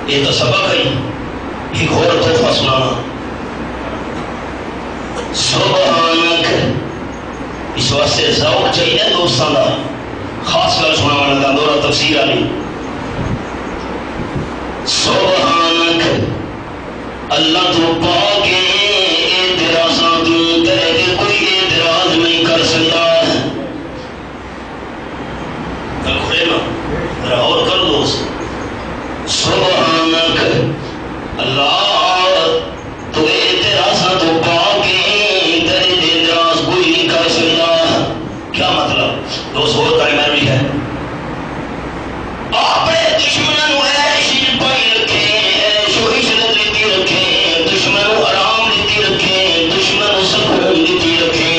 یہ تو سبق ہے، ایک اور تحفہ سنانا۔ سبحانک، اس واسطے ذوق چاہیے دوستاں دا، خاص کر سنانا لگا دورہ تفسیر علی۔ سبحانک، اللہ تو پاک ہے، اعتراضاں تو تیرے کے کوئی اعتراض نہیں کر سکتا۔ کل کھڑے نا ذرا اور کر دوست۔ سبحانک، اللہ تو اعتراضاں تو پاک ہے، تیرے اعتراض کوئی نہیں کر سکتا۔ کیا مطلب دوست؟ اور کلمہ بھی ہے، اپنے دشمنوں ایش پائی رکھے، ایش و عشرت لیتی رکھے، دشمنوں آرام لیتی رکھے، دشمنوں سکون لیتی رکھے،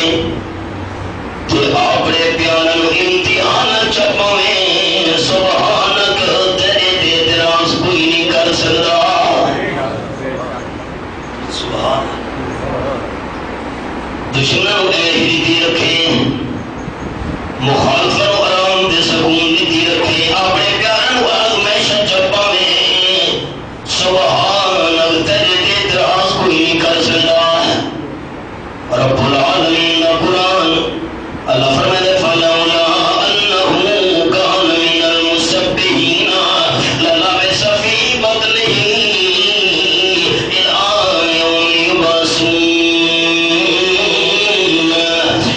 تو اپنے پیاروں امتحان چپاویں۔ سبحانک، تیرے اعتراض کوئی نہیں کر سکتا۔ سبحان، دشمنوں ایش لیتی رکھے، مخالفوں آرام دے سکون لیتی رکھے، اپنے پیاروں ہمیشہ چپاویں۔ سبحانک، تیرے اعتراض کوئی نہیں کر سکتا۔ رب العالمین کا قرآن اللہ فرمائے فلولا انہ کان من المسبحین للبث فی بطنہ الی یوم یبعثون۔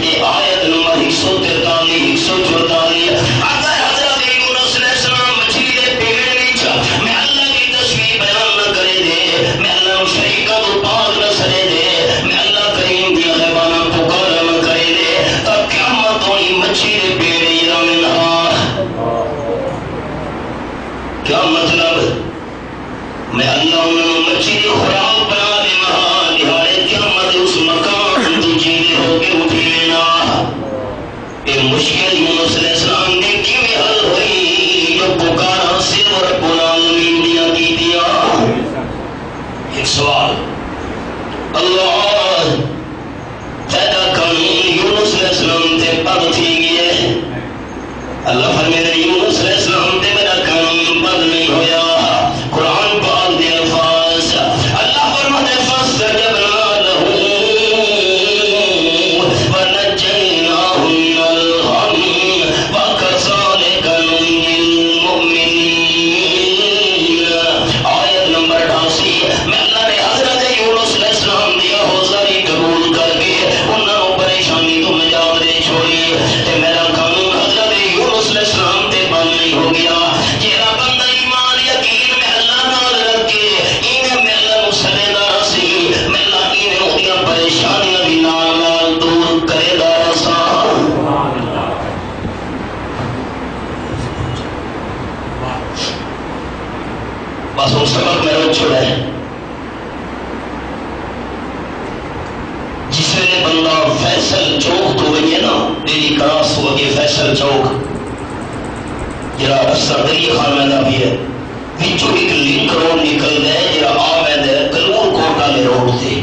یہ آیت نمبر 143 144۔ اگر حضرت یونس علیہ السلام مچھلی دے پیڑ وچ میں اللہ کی تصویر بیان نہ کرے دے، میں اللہ شریکہ تو پاک نہ سرے دے، میں اللہ کریم دی غیبانہ پکار نہ کرے دے، تب قیامت ہونی مچھلی دے پیڑ ایرا منہا۔ کیا مطلب؟ میں اللہ انہوں مچھلی دی خوراک بنا دے مہا، نہارے قیامت اس مکان تو جیدے ہو کے اٹھی لینا۔ یہ مشکل یونس علیہ السلام نے کیویں حل ہوئی؟ جو پکارا صرف رب العالمین دیا کی دیا۔ ایک سوال، اللہ تیرا قانون یونس علیہ السلام تے پد تھی گئے، اللہ فرمائے یونس علیہ السلام تے میرا قانون پد نہیں ہویا۔ قرآن پاک دے الفاظ اللہ فرماتے فاستجبنا له ونجيناه من الغم وكذلك ننجي المؤمنين۔ آیت نمبر 88۔ میں اللہ نے حضرت یونس علیہ السلام دیا حوصلہ قبول کر کے انہوں پریشانی تو نجات دے چھوڑی، تے میرا قانون حضرت یونس علیہ السلام تے بند نہیں ہو گیا۔ جیڑا بندہ ایمان یقین میں اللہ نال رکھ کے انہیں میں اللہ نو سدے دا سی، میں اللہ انہیں اودیاں پریشانیاں بھی نال نال دور کرے دا سا۔ بس وہ سبق میں روک چھوڑا ہے۔ جس ویلے بندہ فیصل چوک تو گئی ہے نا، ڈیلی کراس ہو گئی فیصل چوک، جرا سردری خانہ دا بھی ہے، بچوں ایک لنک روڈ نکل گئے جرا آمد ہے کلور کوٹ والے روڈ تھے۔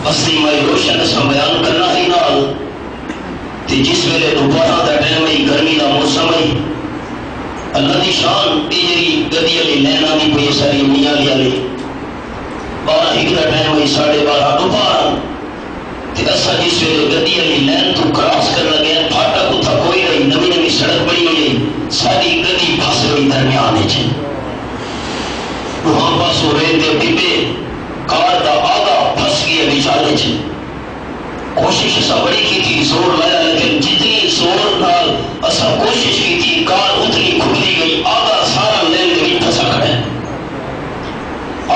اصلی مائی روشن اسا بیان کرنا ہی نال تے جس ویلے دوپہر دا ٹائم ہے، گرمی دا موسم ہے، اللہ دی شان جی گدی والی لین آتی پی ساری میاں والی 12 کا ٹائم ہوئی 12:30 دوپہر اصا جس ویلے گدی والی لین تو کراس کر لگے پھاٹک اتنا کوئی نہیں نوی نوی سڑک بنی ہوئی ساری گدی پھس گئی درمیان وہاں پاس ریت ڈبے کار کا آگا پھس گیا بچالے کوشش اصا بڑی کی تھی زور لایا لیکن جتنی زور نال اصا کوشش کی تھی کار اتنی کھلی گئی آگا سارا لین کے پھسا کھڑا ہے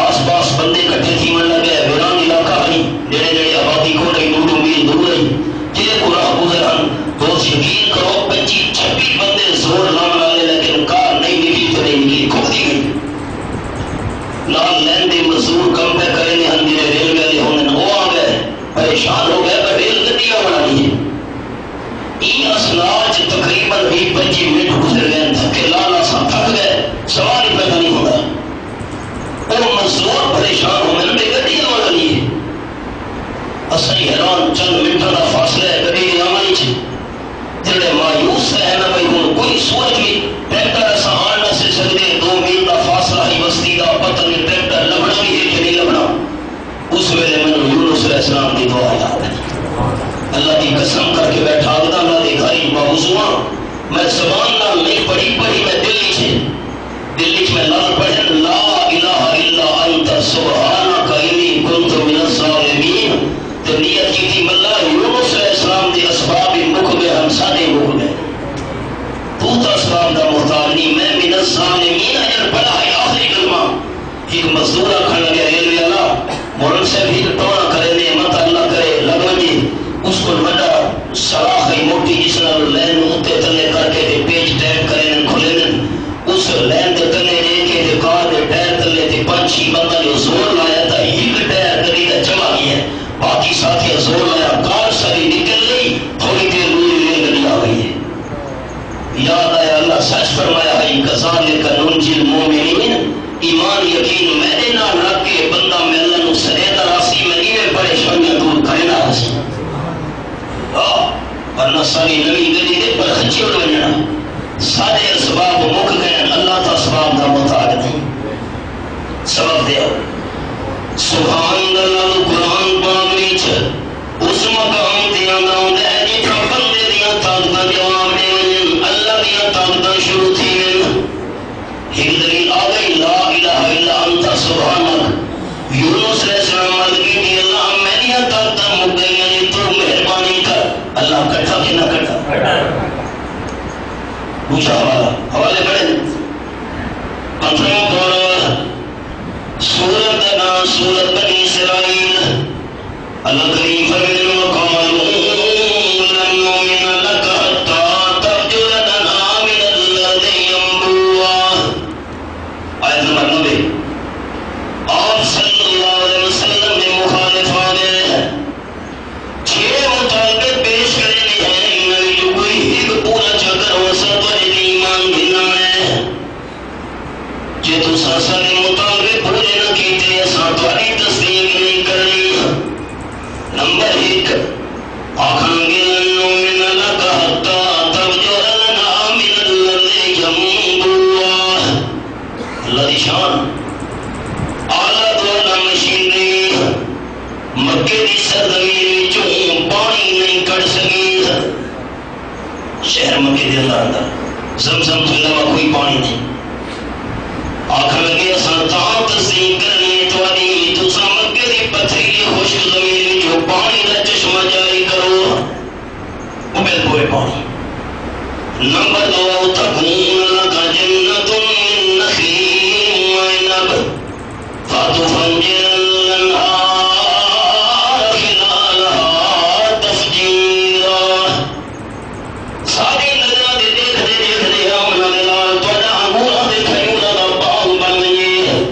آس پاس بندے کٹھے تھی من لگے ویران علاقہ نہیں جڑے جڑے آبادی کو رہی 2 میل دور رہی جہے کو راہ گزران دوست یقین کرو 25-26 بندے زور لان والے لیکن کار نہیں نکلی تو نہیں نکلی کھلی گئی لال لین دے مزدور کم پہ کرے نے ہم جڑے ریل والے ہونے وہ آ گئے پریشان ہو گئے پر ریل گڈیاں بنانی ہے این اسناج تقریباً 20-25 منٹ گزر گئے تھکے لالا سا تھک گئے سوال ہی پیدا نہیں ہوتا وہ مزدور پریشان ہو میں نے گڈیاں بنانی ہے اصلی حیران چند منٹوں کا فاصلہ ہے گڈی کی آمائی چ جڑے مایوس ہے نا بھائی ہوں کوئی سوچ بھی ٹریکٹر ایسا آن نہ سے سکتے 2 میل کا فاصلہ ہی بستی کا پتہ نہیں ٹریکٹر لبنا بھی ہے کہ نہیں لبنا اس ویلے میں نے یونس علیہ السلام کی دعا یاد ہے اللہ کی قسم کر کے بیٹھا گا اللہ نے گھری باوضواں میں زبان نہ نہیں پڑھی میں دلی میں لال پڑھے لا الہ الا انت سبحانک انی کنت من الظالمین تو نیت کی تھی ملا یونس علیہ السلام دی اسباب مک گئے ہم سارے مک گئے تو اسباب دا محتاج نہیں میں من الظالمین اجر پڑھا ہے آخری کلمہ ایک مزدور آخر لگے ریلوے والا مولن سے بھی ٹونا کرے نعمت اللہ کرے لگو جی اس کو بڑا سلاخ موٹی جس نے لین اتنے تلے کر کے پیج ٹیپ کرے کھلے اس لین کے تلے لے کے کار کے ٹائر تلے 5-6 بندہ نے زور لایا تھا ایک ٹائر گڈی کا چلا گیا باقی ساتھی زور لایا کار ساری نکل گئی تھوڑی دیر ریل گڈی آ گئی ہے یاد آیا اللہ سچ فرمایا ہے کذالک ننجی المؤمنین ایمان یقین میرے نام رکھ کے بندہ میں اللہ نو سریتا راسی میں نیوے پریشانیاں دور کرنا راسی ورنہ ساری نوی گلی دے پر خچی اڑ بننا سارے اسباب مک گئے اللہ تا اسباب دا محتاج نہیں سبب دے سبحان اللہ قرآن پاک وچ اس مقام دیا نام دے جتھا بندے دیاں طاقتاں جواب دے اللہ دیاں طاقتاں شروع تھی ایک دلیل آ گئی لا الہ الا انت سبحانک یونس علیہ السلام علیہ کی اللہ میری طاقتاں مک گئی تو مہربانی کر اللہ کٹھا کہ نہ کٹھا پوچھا حوالے پڑھیں 15 پارہ سورت کا نام سورت بنی اسرائیل اللہ کریم فرمائے وقالوا لن نؤمن لك حتى تفجر لنا من الارض ينبوعا آیت نمبر 90 آپ صلی اللہ علیہ وسلم نے مخالفان ہیں 6 مطالبے پیش کرنے ہیں جو کوئی ایک پورا چکر ہو سکتا ہے ایمان بھینا ہے جے تو سارے مطالبے پورے نہ کیتے ایسا تمہاری تصدیق نہیں کرنی نمبر 1 آخان گے لنو من لک حتی تفجر لنا من الارض ينبوعا اللہ دی شان آلہ دولا مشینری مکے دی سرزمین چوں پانی نہیں کڑ سکی شہر مکے دے اندر زمزم تو علاوہ کوئی پانی نہیں آخر لگے اساں تاں تصدیق کرنی تواڈی تساں مکے دی پتھریلی خشک زمین جو پانی دا چشمہ جاری کرو وہ بالکل پانی نمبر 2 تکون لک جنت من نخیل وعنب فتفجر الانہار خلالها تفجیرا ساری نظرہ دے دیکھ دے آمنا لال توڑا انگورا دے کھائیونا دا باغ بن گئے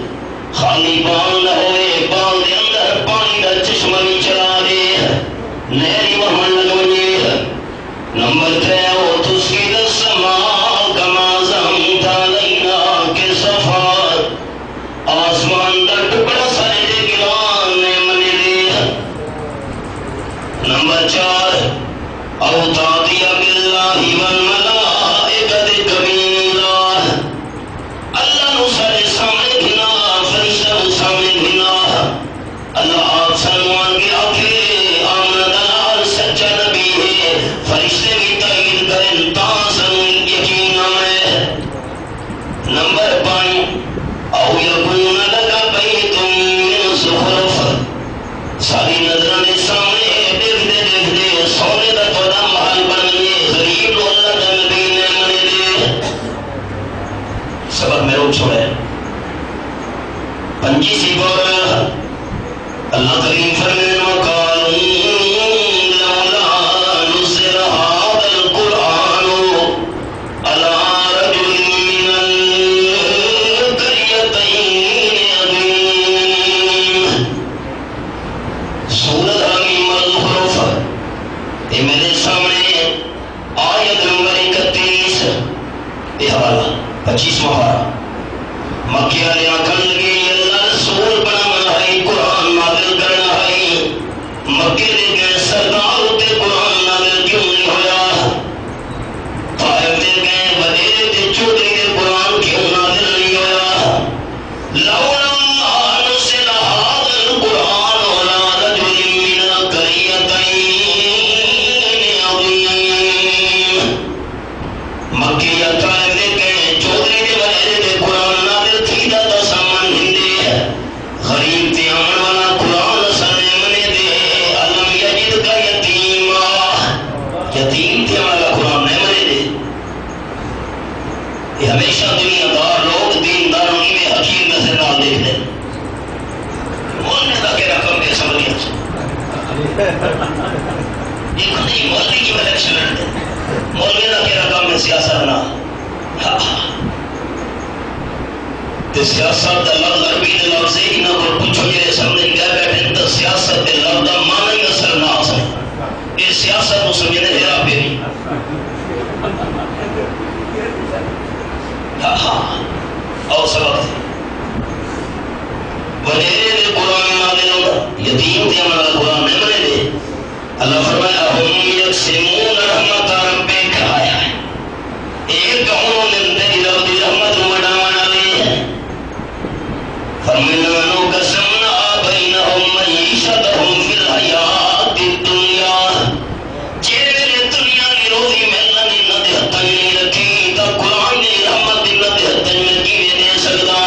خالی باغ نہ ہوئے باغ دے اندر پانی دا چشمہ بھی چلا دے نہری وہاں لگوئے نمبر 3 وہ تسکید السماء کما زہمت علینا کے صفات آسمان دا ٹکڑا سارے دے گران نے منے دے نمبر 4 او تعطیہ باللہ والملائکت کبیرہ اللہ نو سارے سامنے گھنا فرشتہ نو سامنے گھنا اللہ آپ سنوان کے آکھے آمنہ دلال سچا نبی ہے فرشتے بھی تائید کریں تا سنو یقین آئے نمبر 5 او یکون لگا بیتم من زخرف ساری نظران سامنے دیکھتے سونے دا توڑا محل بننے غریب لو اللہ دا نبی نے منے دے سبق میں روک چھوڑے 25 بار اللہ کریم فرمائے وقالوا لولا نزل هذا القرآن على رجل من القريتين عظيم سورۃ حمیم الزخرف یہ میرے سامنے آیت نمبر 31 یہ حوالہ 25 پارہ مکہ والے آکھن لگے اللہ رسول بنانا ہے قرآن نازل کرنا ہے مکے دے گئے سردار تے قرآن نازل کیوں نہیں ہویا طائف دے گئے وڈیرے تے چودھری دے قرآن کیوں نازل نہیں ہویا لولا نزل هذا القرآن على رجل من القريتين عظيم مکے یا طائف دے گئے چودھری دے وڈیرے دے قرآن نازل تھی دا تو سامان ہندے غریب تے آمن والا قرآن سنے منے دے علم یجد کا یتیم تے والا قرآن نہیں منے دے یہ ہمیشہ دنیا دار لوگ دین داروں میں حکیم نظر نال دیکھ دیں مولنے دا کہ رقم دے سمجھیں یہ خودی مولوی کی الیکشن لڑ دیں مولوی دا کہ رقم میں سیاست نہ تے سیاست دا لفظ عربی دے لفظ ہی نہ کو پوچھو یہ سمجھ کیا بیٹھے تو سیاست دے لفظ دا معنی ہی اثر نہ آ سکے یہ سیاست کو سمجھنے ہیرا پھیری اور سبق تھے وڈیرے دے قرآن نازل ہوگا یتیم تے ہمارا قرآن نہیں منے دے اللہ فرمایا ہم یقسمون رحمت ربک آیا ہے ایک انہوں نے تیری رب دی رحمت مڈاوانا لے ہے فرمایا نو قسمنا بینہم معیشتہم فی الحیات الدنیا جے میرے دنیا کی روزی میں اللہ نے نہ دے حتن نہیں رکھی تا قرآن نے رحمت دی نہ دے حتن میں کیویں دے سکتا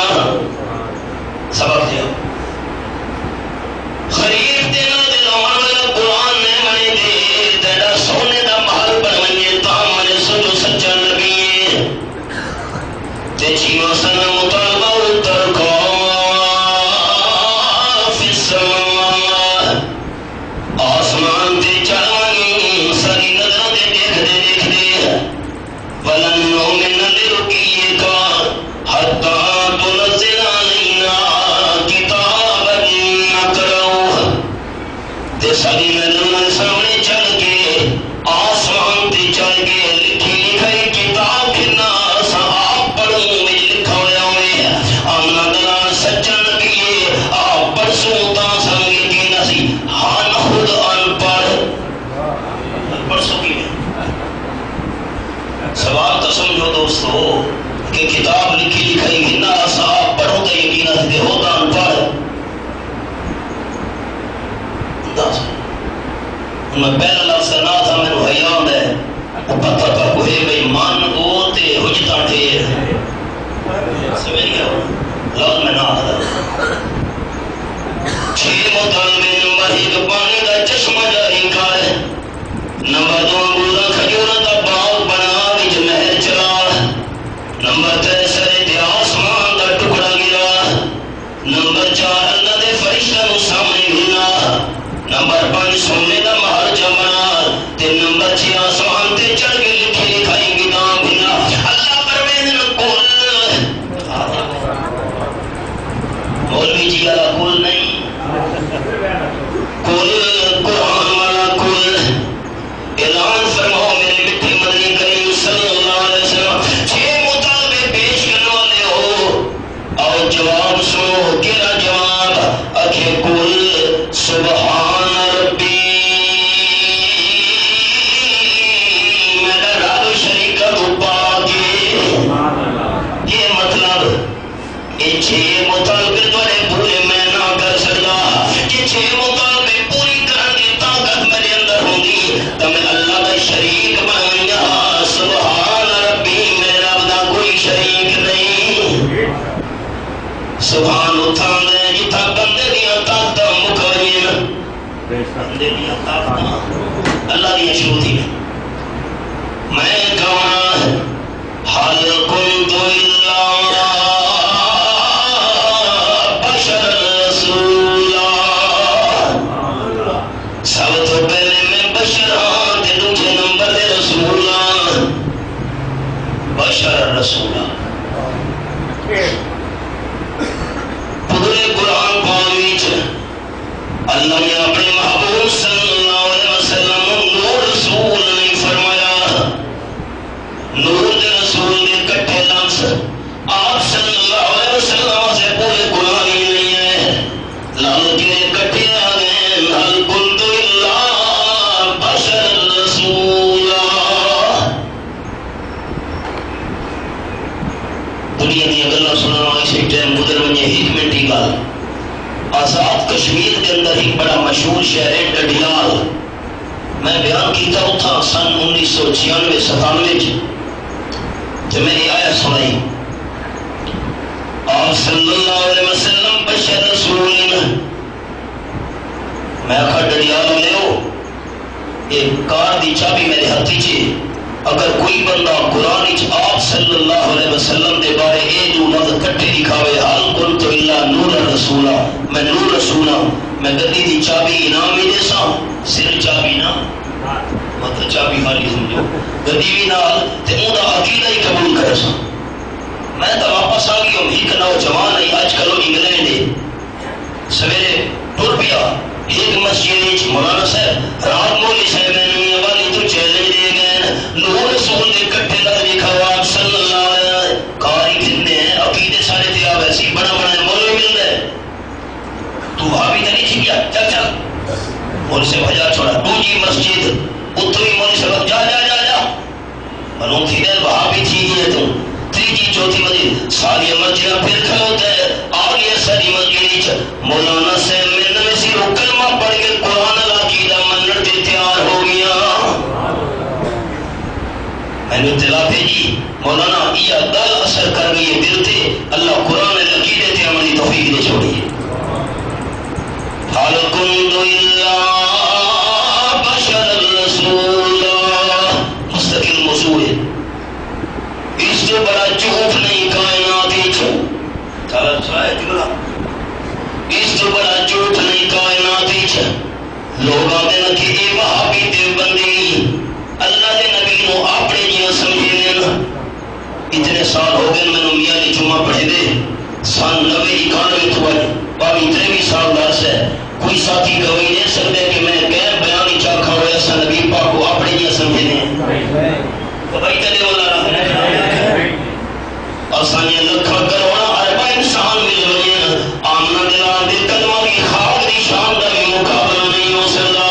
سبق دیا خریف دے نہ دے لوان والا قرآن نے منے دے تیرا سونے دا محل پر منجے تام منے سجو سچا نبی ہے تے چیمہ سنہ مطالبہ اترکا فی السماء آسمان تے چڑھوانی ساری نظروں دے دیکھ دے ولن نؤمن لرقیک حتی تنزل علینا کتابا نقرؤہ تے ساری نظروں سامنے چل کے آسمان تے چل کے لکھی لکھائی کتاب کنا آپ پڑھوں میں لکھا ہوئے آمنہ دلال سچا نبی آپ پڑھسوں تا سنگے کی نسی ہاں خود ان پڑھ سکی سوال تو سمجھو دوستو کہ کتاب لکھی لکھائی گھنا صاحب پڑھو تو یقین دے ہوتا ان پڑھ میں پہلا لفظ نہ تھا میں نے حیام ہے وہ پتہ کا کوئی بھئی مان گوتے حجتا ٹھیر سمجھ گیا لفظ میں نہ تھا 6 مطالبے نمبر 1 پانی دا چشمہ جاری کا ہے نمبر 2 انگوزہ کھجورہ دا باغ بنا وچ نہر چلا نمبر 3 سرے تے آسمان دا ٹکڑا گرا نمبر 4 اللہ دے فرشتہ نو سامنے گھنا نمبر 5 سونے دا محل جمنا تے نمبر 6 آسمان تے چڑھ کے لکھی لکھائی کتاب گھنا اللہ پروین کل مولوی جی والا کل نہیں کل قرآن والا کل اعلان فرماؤ میرے مٹھے مدنی کریم صلی اللہ علیہ وسلم 6 مطالبے پیش کرنے والے ہو اور جواب سنو کیا جواب اکھے کل سبحان ربی میرا رب شریک کو پاک یہ مطلب یہ 6 مطالبے تھوڑے پورے میں نہ کر سکتا، یہ 6 مطالبے پوری کرنے کی طاقت میرے اندر ہوگی تو میں اللہ کا شریک بن گیا۔ سبحان ربی، میرے رب دا کوئی شریک نہیں۔ سبحان اتھاں دے جتھا بندے دیا طاقت مکوئیں، بندے دیا طاقت اللہ دیا شروع تھی۔ میں کہاں حال کنت الا بشر رسولا، سب تو پہلے میں بشر ہاں تے دوسرے نمبر دے رسول ہاں، بشر رسولا۔ پورے قرآن پاک وچ اللہ نے اپنے محبوب صلی اللہ علیہ وسلم نور رسول نہیں فرمایا، نور دے رسول دے کٹھے لفظ آپ صلی اللہ علیہ وسلم سے پورے قرآن ہی نہیں ہے، لال کے کٹھے آ گئے حل کنت الا بشر رسولا۔ دنیا کی گلاں سننا اسی ٹائم گزر ونجے 1 منٹ کی گل۔ آزاد کشمیر کے اندر ایک بڑا مشہور شہر ہے ڈڈیال، میں بیان کیتا اتھا سن 1996-97 جو میں نے آیا سنائی، آپ صلی اللہ علیہ وسلم بشر رسول۔ میں آخا ڈڈیال لیو، ایک کار دی چابی میرے ہاتھی چے، اگر کوئی بندہ قرآن آپ صلی اللہ علیہ وسلم دے بارے اے دو لفظ کٹھے دکھاوے حال کنت الا نور رسولا، میں نور رسولا، میں گدی دی چابی انعام ہی دے سا، صرف چابی نہ مطلب چابی خالی سمجھو، گدی بھی نال تے اون دا عقیدہ ہی قبول کرے سا۔ میں تو واپس آ گئی ہوں، ایک نوجوان ہے آج کل انگلینڈ دے، سویرے ٹر پیا ایک مسجد مولانا صاحب رات مولی صاحب میں والی تو چیلنج دے گئے نور رسول دے کٹھے لگ لکھا ہوا آپ صلی اللہ علیہ کاری کتنے ہیں عقیدے سارے تے آپ ایسی بڑا بڑا مولوی مل رہے تو وہاں بھی نہیں تھی کیا چل چل مول سے بھجا چھوڑا دوجی مسجد اتوی مولی صاحب جا جا جا جا بنو تھی دیر وہاں بھی تھی ہے تو تیجی چوتھی مسجد ساری مسجدہ پھر کھلوتے ہیں آگے ساری مسجد مولانا سے میں نے سی رو کلمہ پڑھ کے قرآن العقیدہ منر تے تیار ہو گیا۔ میں نے اطلاع بھیجی مولانا یہ گل اثر کر گئی ہے دل تے، اللہ قرآن العقیدے تے عملی توفیق دے چھوڑی ہے۔ حال کنت الا بشر رسولا، مستقل موضوع ہے، اس سے بڑا جھوٹ نہیں کائناتی چلا سوائے جملہ، اس سے بڑا جھوٹ نہیں کائناتی لوگ آتے نا کہ یہ وہابی دیوبندی اللہ دے نبی نو اپنے جیاں سمجھے نا۔ اتنے سال ہو گئے میں نے میاں نے جمعہ پڑھے دے سن 90-91 تو باوی 23 سال درس ہے، کوئی ساتھی گواہی نہیں سکتے کہ میں غیر بیانی چاکھا ہوئے ایسا نبی پاک کو اپنے جیاں سمجھے نے تو بھائی تلے والا آسانیاں لکھا کروڑا اربا انسان مل رہے ہیں آمنہ دلان دے قدمہ کی خاک دی شان دا بھی مقابلہ نہیں ہو سکتا۔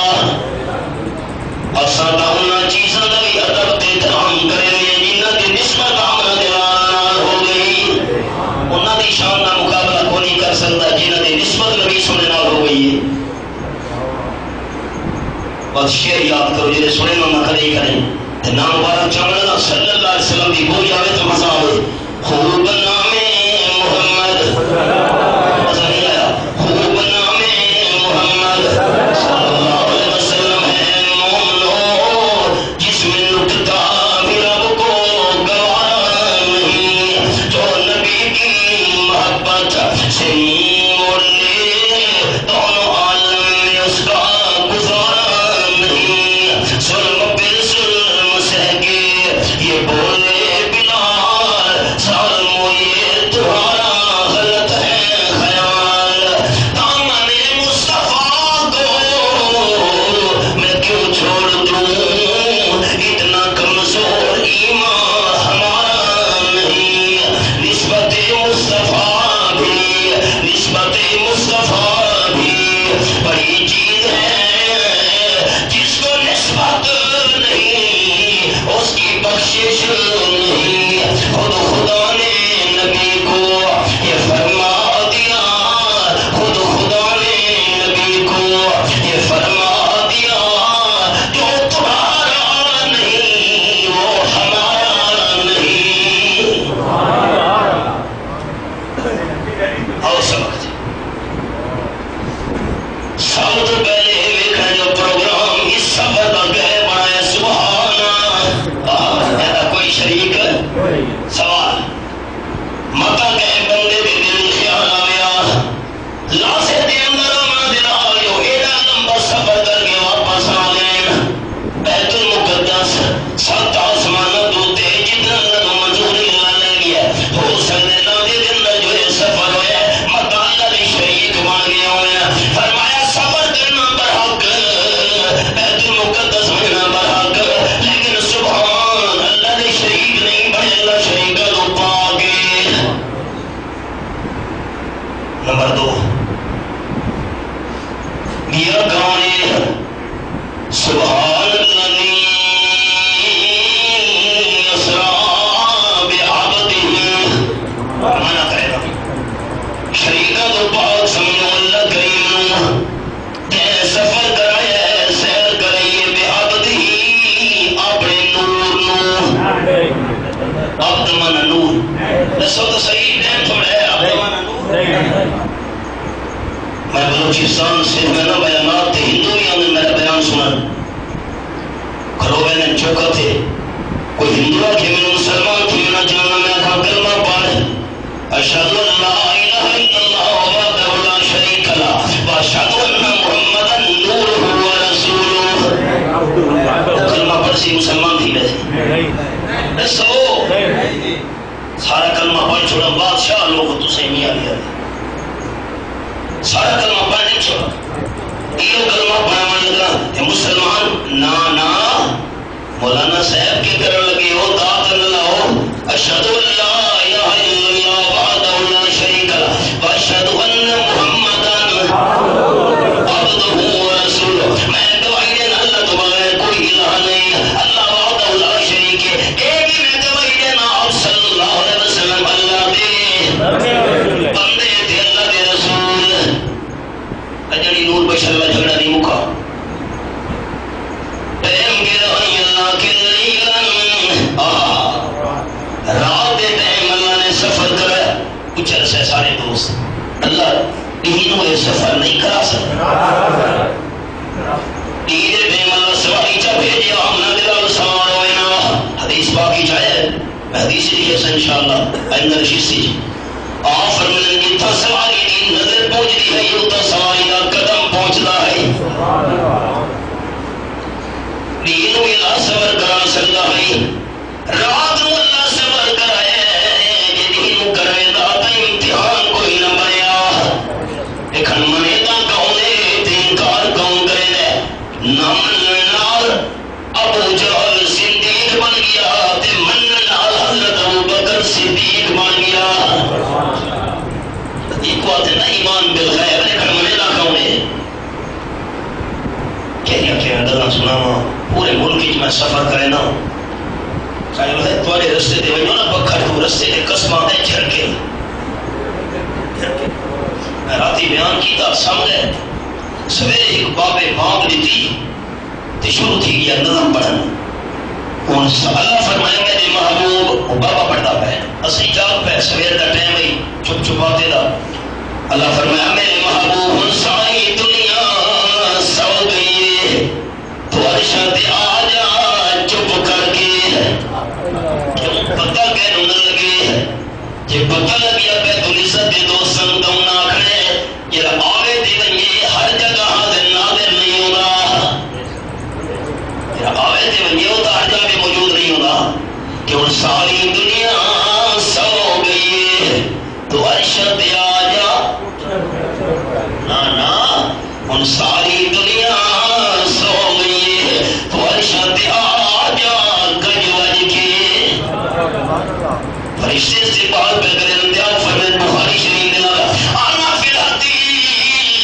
آسان دا انہاں چیزاں دا بھی ادب تے احترام کرے ہوئے جنہاں دی نسبت آمنہ دلان ہو گئی، انہاں دی شان دا مقابلہ کو نہیں کر سکتا جنہاں دی نسبت نبی سنے نال ہو گئی ہے۔ بس شعر یاد کرو جنہیں سنے نہ کرے کریں نام بارک چمڑا صلی اللہ علیہ وسلم کی بول جاوے تو مزہ آوے خوب نام محمد مزہ نہیں آیا خوب نام محمد صلی اللہ علیہ وسلم ہے مومنو جس میں لٹتا بھی رب کو گوارا نہیں جو نبی کی محبت سے موڑ لے دونوں عالم میں اس کا گزارا نہیں ظلم پہ ظلم سہ کے یہ بولے بلال ظالم یہ نمبر 2 میاں گانے سبحان الذی اسرا بعبدہ مانا کرے گا شریکہ تو پاک سمجھو اللہ کریم تے سفر کرائے سیر کرائیے بعبدہ اپنے نور نو عبد من نور دسو تو صحیح ٹائم تھوڑا ہے عبد من نور میں بلوچستان سے میں نہ بیانات تھے ہندویوں نے میرا بیان سنا کھلو میں چوکا تھے کوئی ہندو آکھے میں مسلمان تھی میں نہ جانا میں کہا کلمہ پڑھ اشہد ان لا الہ الا اللہ وحدہ لا شریک لہ واشہد ان محمدا نورہ ورسولہ کلمہ پڑھ سی مسلمان تھی ویسے دسو سارا کلمہ پڑھ چھوڑا بادشاہ لوگ تو سے میاں لیا سارا کلمہ پڑھ نہیں چھوڑا یہ کلمہ پڑھنے لگا کہ مسلمان نا مولانا صاحب کے کرن لگے ہو دات نہ لاؤ اشہد ان لا الہ الا اللہ وحدہ لا شریک لہ واشہد ان محمدا عبدہ ورسولہ میں گواہی دینا اللہ تو بغیر کوئی الہ نہیں اللہ وحدہ لا شریک ہے ایک ہی میں گواہی دینا آپ صلی اللہ علیہ وسلم اللہ دے بندے تھے اللہ دے رسول اجڑی نور بشر اللہ جھگڑا نہیں مکا ٹائم کے دہائی اللہ کے لیلن رات دے ٹائم اللہ نے سفر کرا کچھ عرصے سارے دوست اللہ دینوں یہ سفر نہیں کرا سکتا دین ٹائم اللہ سواری چا بھیجے آمنا دلال سوار ہوئینا حدیث باقی چاہے حدیث لیے سے انشاءاللہ آئندہ رشید سی آپ فرمائیں جتا سواری دی نظر پہنچ دی ہے یوتا سواری کا قدم پہنچتا ہے دینوں اللہ سفر کرا سکتا ہے رات نو اللہ سفر کرائے جی دینوں کرے داتا امتحان کوئی نہ بریا لیکن منے دا کہونے انکار کہوں کرے دے نہ مننال ابو جہل صدیق بن گیا تے مننال حضرت ابو بکر صدیق بن گیا ایک بات ہے نا ایمان بالغیب لیکن منے دا کہونے کہہ گلا سنا پورے ملک کی میں سفر کرے نا چاہیے ہے تمہارے رستے دے وجہ نا بکھر تو رستے دے قسمہ دے جھڑکے میں راتی بیان کیتا سامنے سویرے ایک بابے بانگ دیتی تے شروع تھی گیا نظم پڑھن اللہ فرمائے میرے محبوب بابا پڑھتا پہ اسی جاگ پہ سویر دا ٹائم ہی چھپ چھپاتے دا اللہ فرمایا میرے محبوب ساری دنیا سو گئی تو عرشت آ جا چپ کر کے پتہ کہنے نہ لگے جب پتہ لگیا پہ تو عزت دے دو سندم نہ کھڑے یہ آگے دے ونجے ہر جگہ حاضر ناظر نہیں ہوگا یہ آگے دے ونجے ہوتا ہر جگہ موجود نہیں ہوگا کہ ان ساری دنیا سو گئی تو عرشت آ جا نا ان ساری دنیا سو گئی تو عرشت آ جا گج وج کے فرشتے سے بات پہ کرے انتہا فرمت بخاری شریف دلالا آنا فی الحتیم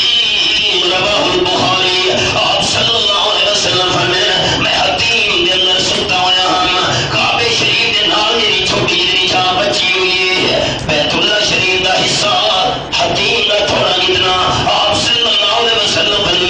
رواہ البخاری آپ صلی اللہ علیہ وسلم فرمائے میں حتیم دے اندر سکتا ہویا ہم کعبے شریف دے نال جنی چھوٹی جنی جہاں بچی ہوئی ہے بیت اللہ شریف دا حصہ حتیم دا تھوڑا جتنا آپ صلی اللہ علیہ وسلم فرمائے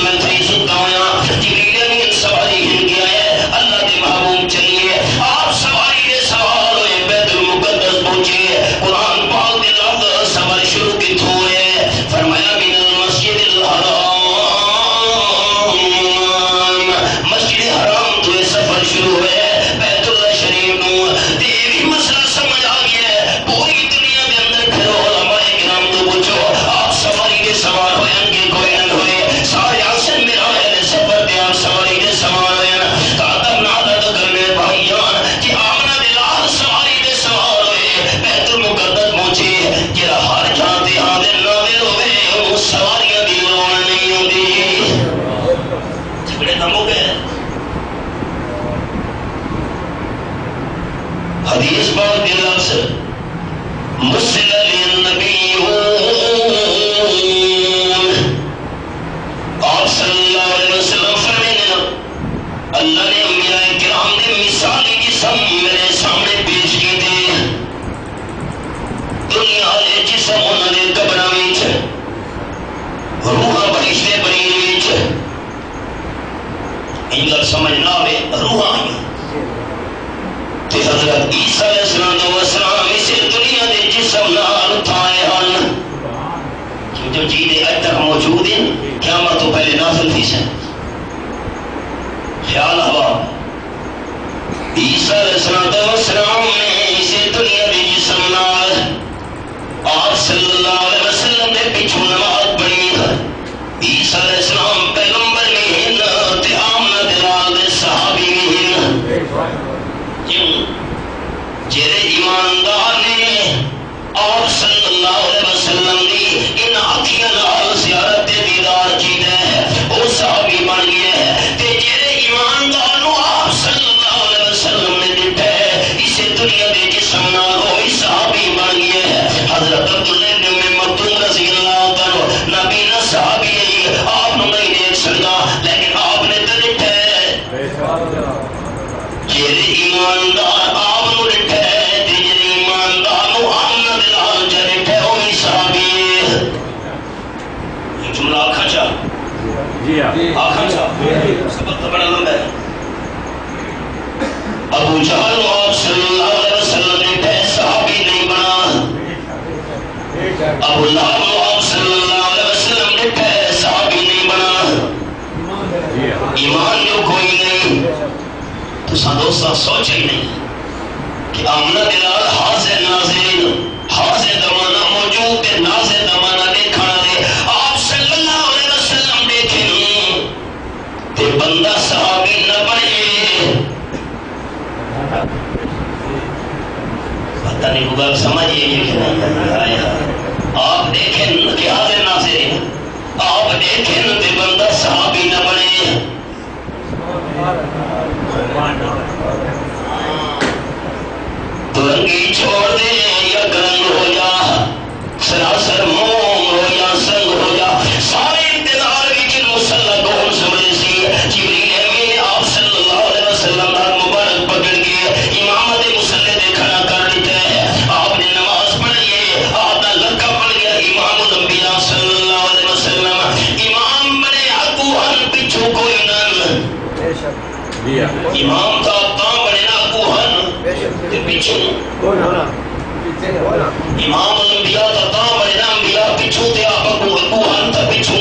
دے جسم انہاں دے قبراں وچ روحاں بڑھشتے بنی وچ ان گل سمجھ نہ آوے روحاں آئیں تے حضرت عیسیٰ علیہ السلام اسے دنیا دے جسم نال اٹھائے ہن جو چیزیں اج تک موجود ہیں قیامت تو پہلے نازل تھی سن خیال ہوا عیسیٰ علیہ السلام نے اسے دنیا دے جسم نال آپ صلی اللہ علیہ وسلم دے پیچھوں نماز پڑھی عیسیٰ علیہ السلام پیغمبر بھی ہیں تے آمنہ دلال دے صحابی بھی ہیں کیوں جیرے ایماندار نے آپ صلی اللہ علیہ وسلم دی ان آنکھیاں نال زیارت دیدار کی ہے وہ صحابی بن گیا ہے تے جیرے ایماندار نو آپ صلی اللہ علیہ وسلم نے دیتا ہے اسے دنیا دے جسم نال وہ صحابی بن گیا ہے حضرت عبداللہ بن مکتوم رضی اللہ تعالی نبی نہ صحابی ہے آپ نو نہیں دیکھ سکتا لیکن آپ نے تو دیتا ہے جیرے ایماندار آپ نو دیتا ہے تے جیرے ایماندار نو آمنہ دلال جا ہے وہ صحابی ہے یہ جملہ آکھا چاہ آکھا چاہ سبق تو بڑا لمبا ہے ابو جہل آپ صلی اللہ علیہ وسلم نے پہ صحابی نہیں بنا ابو لہب آپ صلی اللہ علیہ وسلم نے پہ صحابی نہیں بنا ایمان جو کوئی نہیں تو دوستان سوچا ہی نہیں کہ آمنہ دلال حاضر ناظرین حاضر زمانہ موجود ہے ناظر زمانہ دیکھانا دے آپ صلی اللہ علیہ وسلم دیکھیں تے بندہ صحابی نہ بنے پتہ نہیں ہوگا سمجھئے یہ کہ نہیں آپ دیکھیں کہ حاضر ناظرین آپ دیکھیں تے بندہ صحابی نہ بنے تو رنگی چھوڑ دے یا گرنگ ہو جا سراسر موم ہو یا سنگ ہو جا سارے انتظار کی جن مسلح کون سمجھے سی جبریل امین آپ صلی اللہ علیہ وسلم کا مبارک پکڑ کے امامت مسلح دے کھڑا کر دیتا ہے آپ نے نماز پڑھئیے آپ کا لقب پڑھ گیا امام الانبیاء صلی اللہ علیہ وسلم امام بنے اکوہن پچھو کوئی نن امام کا کام بنے نا اکوہن تے پچھو امام الانبیاء کا کام بنے نا انبیاء پچھو تے آپ اکوہن تا پچھو